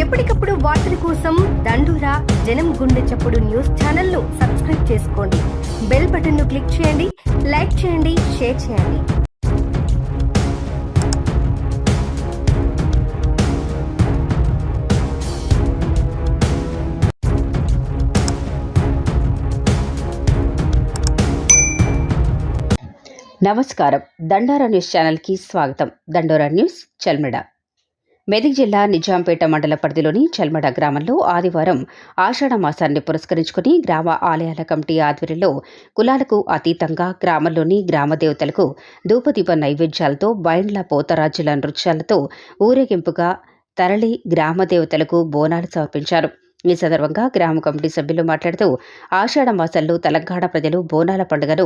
ఎప్పటికప్పుడు వార్తల కోసం దండూరా జనం గుండె చప్పుడు న్యూస్ ఛానల్ ను సబ్స్క్రైబ్ చేసుకోండి. బెల్ బటన్ ను క్లిక్ చేయండి, లైక్ చేయండి, షేర్ చేయండి. నమస్కారం. దండోరా న్యూస్ ఛానల్కి స్వాగతం. దండోరా న్యూస్ చల్మెడ. మెదక్ జిల్లా నిజాంపేట మండల పరిధిలోని చల్మెడ గ్రామంలో ఆదివారం ఆషాఢ మాసాన్ని పురస్కరించుకుని గ్రామ ఆలయాల కమిటీ ఆధ్వర్యంలో కులాలకు అతీతంగా గ్రామంలోని గ్రామ దేవతలకు ధూపదీప నైవేద్యాలతో బైండ్ల పోతరాజుల నృత్యాలతో ఊరేగింపుగా తరలి గ్రామ దేవతలకు బోనాలు సమర్పించారు. ఈ సందర్భంగా గ్రామ కమిటీ సభ్యులు మాట్లాడుతూ ఆషాఢ మాసంలో తెలంగాణ ప్రజలు బోనాల పండుగను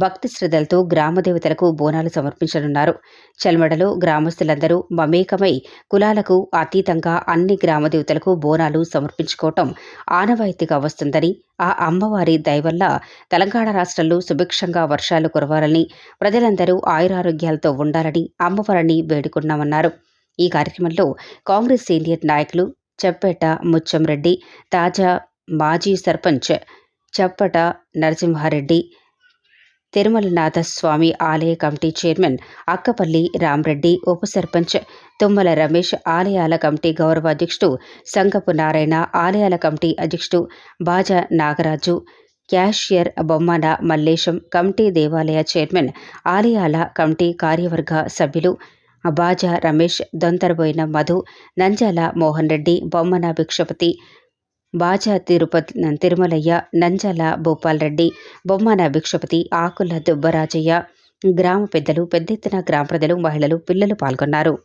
భక్తి శ్రద్ధలతో గ్రామ దేవతలకు బోనాలు సమర్పించనున్నారు. చల్మెడలో గ్రామస్తులందరూ మమేకమై కులాలకు అతీతంగా అన్ని గ్రామ దేవతలకు బోనాలు సమర్పించుకోవటం ఆనవాయితీగా వస్తుందని, ఆ అమ్మవారి దయ వల్ల తెలంగాణ రాష్ట్రంలో సుభిక్షంగా వర్షాలు కురవాలని, ప్రజలందరూ ఆయురారోగ్యాలతో ఉండాలని అమ్మవారిని వేడుకున్నామన్నారు. ఈ కార్యక్రమంలో కాంగ్రెస్ సీనియర్ నాయకులు చప్పేట ముచ్చంరెడ్డి, తాజా మాజీ సర్పంచ్ చప్పట నరసింహారెడ్డి, తిరుమలనాథస్వామి ఆలయ కమిటీ చైర్మన్ అక్కపల్లి రామరెడ్డి, ఉప సర్పంచ్ తుమ్మల రమేష్, ఆలయాల కమిటీ గౌరవ అధ్యక్షుడు సంగపు నారాయణ, ఆలయాల కమిటీ అధ్యక్షుడు బాజా నాగరాజు, క్యాషియర్ బొమ్మన మల్లేశం, కమిటీ దేవాలయ చైర్మన్, ఆలయాల కమిటీ కార్యవర్గ సభ్యులు బాజా రమేష్, దొంతరబోయిన మధు, నంజాల మోహన్ రెడ్డి, బొమ్మన భిక్షపతి, బాజా తిరుమలయ్య, నంజాల భూపాల్ రెడ్డి, బొమ్మన భిక్షపతి, ఆకుల దుబ్బరాజయ్య, గ్రామ పెద్దలు, పెద్ద ఎత్తున గ్రామ ప్రజలు, మహిళలు, పిల్లలు పాల్గొన్నారు.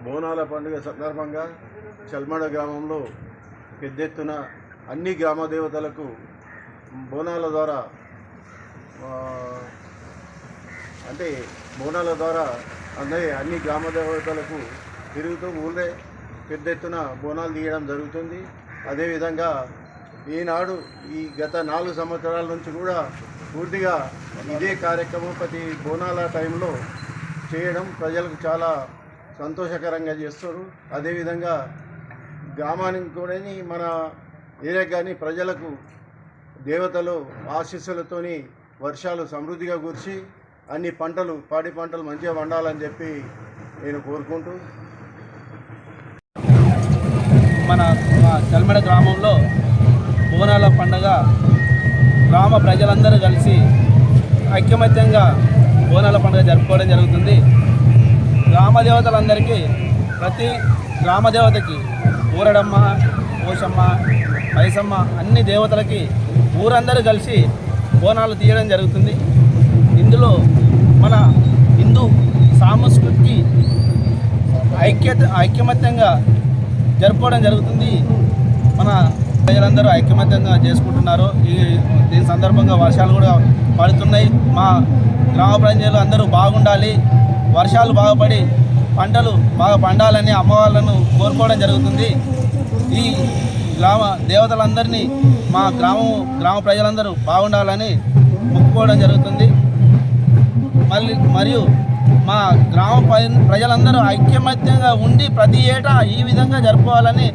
బోనాల పండుగ సందర్భంగా చల్మెడ గ్రామంలో పెద్ద ఎత్తున అన్ని గ్రామ దేవతలకు బోనాల ద్వారా అన్ని గ్రామ దేవతలకు తిరుగుతూ ఊళ్ళే పెద్ద ఎత్తున బోనాలు తీయడం జరుగుతుంది. అదేవిధంగా ఈనాడు ఈ గత 4 సంవత్సరాల నుంచి కూడా పూర్తిగా ఇదే కార్యక్రమం ప్రతి బోనాల టైంలో చేయడం ప్రజలకు చాలా సంతోషకరంగా చేస్తారు. అదేవిధంగా గ్రామానికి కూడా మన ఏరియాకి కానీ ప్రజలకు దేవతలు ఆశీస్సులతోని వర్షాలు సమృద్ధిగా కురిసి అన్ని పంటలు పాడి పంటలు మంచిగా పండాలని చెప్పి నేను కోరుకుంటూ మన చల్మెడ గ్రామంలో బోనాల పండుగ గ్రామ ప్రజలందరూ కలిసి ఐకమత్యంగా బోనాల పండుగ జరుపుకోవడం జరుగుతుంది. గ్రామ దేవతలందరికీ ప్రతి గ్రామ దేవతకి ఊరడమ్మ, పోషమ్మ, పైసమ్మ అన్ని దేవతలకి ఊరందరూ కలిసి బోనాలు తీయడం జరుగుతుంది. ఇందులో మన హిందూ సాంస్కృతికి ఐకమత్యంగా జరుపుకోవడం జరుగుతుంది. మన ప్రజలందరూ ఐకమత్యంగా చేసుకుంటున్నారు. దీని సందర్భంగా వర్షాలు కూడా పడుతున్నాయి. మా గ్రామ ప్రజలు అందరూ బాగుండాలి, వర్షాలు బాగా పడి పంటలు బాగా పండాలని అమ్మవాళ్ళను కోరుకోవడం జరుగుతుంది. ఈ గ్రామ దేవతలందరినీ మా గ్రామ ప్రజలందరూ బాగుండాలని మొక్కుకోవడం జరుగుతుంది. మరియు మా గ్రామ ప్రజలందరూ ఐకమత్యంగా ఉండి ప్రతి ఏటా ఈ విధంగా జరుపుకోవాలని